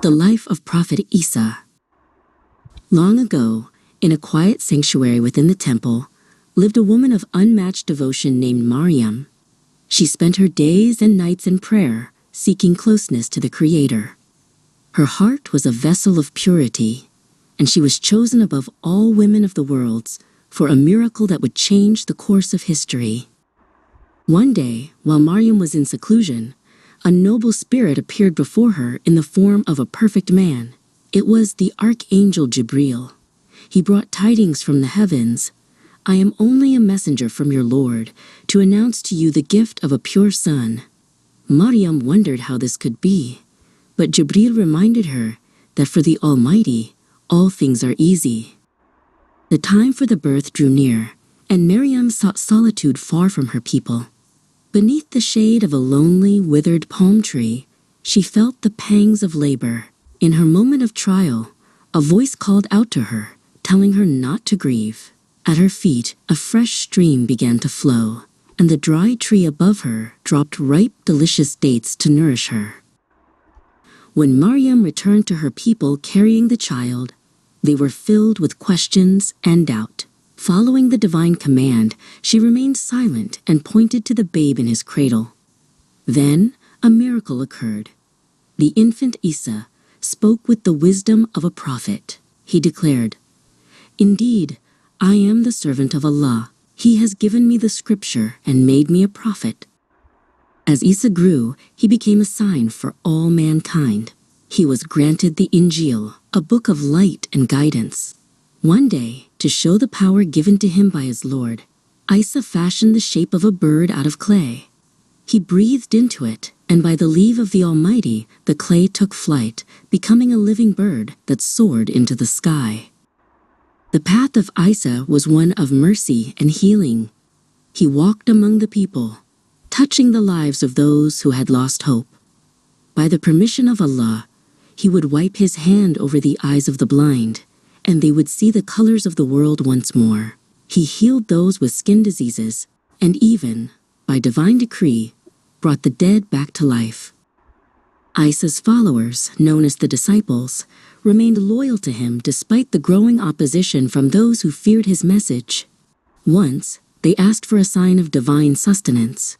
The life of Prophet Isa. Long ago, in a quiet sanctuary within the temple, lived a woman of unmatched devotion named Maryam. She spent her days and nights in prayer, seeking closeness to the Creator. Her heart was a vessel of purity, and she was chosen above all women of the world for a miracle that would change the course of history. One day, while Maryam was in seclusion, a noble spirit appeared before her in the form of a perfect man. It was the Archangel Jibril. He brought tidings from the heavens. "I am only a messenger from your Lord to announce to you the gift of a pure son." Maryam wondered how this could be, but Jibril reminded her that for the Almighty, all things are easy. The time for the birth drew near, and Maryam sought solitude far from her people. Beneath the shade of a lonely, withered palm tree, she felt the pangs of labor. In her moment of trial, a voice called out to her, telling her not to grieve. At her feet, a fresh stream began to flow, and the dry tree above her dropped ripe, delicious dates to nourish her. When Maryam returned to her people carrying the child, they were filled with questions and doubt. Following the divine command, she remained silent and pointed to the babe in his cradle. Then, a miracle occurred. The infant Isa spoke with the wisdom of a prophet. He declared, "Indeed, I am the servant of Allah. He has given me the scripture and made me a prophet." As Isa grew, he became a sign for all mankind. He was granted the Injil, a book of light and guidance. One day, to show the power given to him by his Lord, Isa fashioned the shape of a bird out of clay. He breathed into it, and by the leave of the Almighty, the clay took flight, becoming a living bird that soared into the sky. The path of Isa was one of mercy and healing. He walked among the people, touching the lives of those who had lost hope. By the permission of Allah, he would wipe his hand over the eyes of the blind, and they would see the colors of the world once more. He healed those with skin diseases, and even, by divine decree, brought the dead back to life. Isa's followers, known as the disciples, remained loyal to him despite the growing opposition from those who feared his message. Once, they asked for a sign of divine sustenance.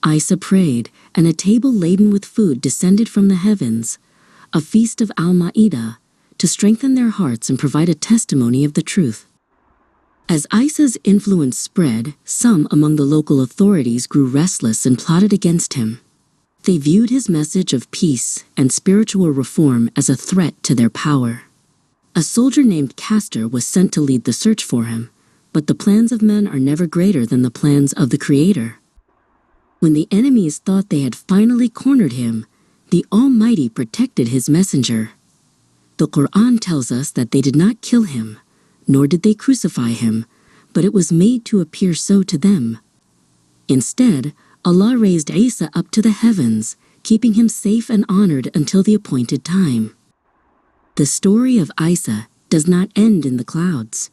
Isa prayed, and a table laden with food descended from the heavens, a feast of Al-Ma'idah, to strengthen their hearts and provide a testimony of the truth. As Isa's influence spread, some among the local authorities grew restless and plotted against him. They viewed his message of peace and spiritual reform as a threat to their power. A soldier named Castor was sent to lead the search for him, but the plans of men are never greater than the plans of the Creator. When the enemies thought they had finally cornered him, the Almighty protected his messenger. The Quran tells us that they did not kill him, nor did they crucify him, but it was made to appear so to them. Instead, Allah raised Isa up to the heavens, keeping him safe and honored until the appointed time. The story of Isa does not end in the clouds.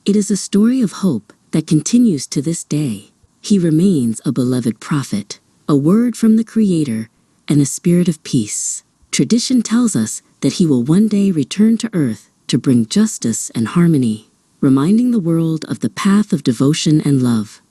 It is a story of hope that continues to this day. He remains a beloved prophet, a word from the Creator, and a spirit of peace. Tradition tells us that he will one day return to earth to bring justice and harmony, reminding the world of the path of devotion and love.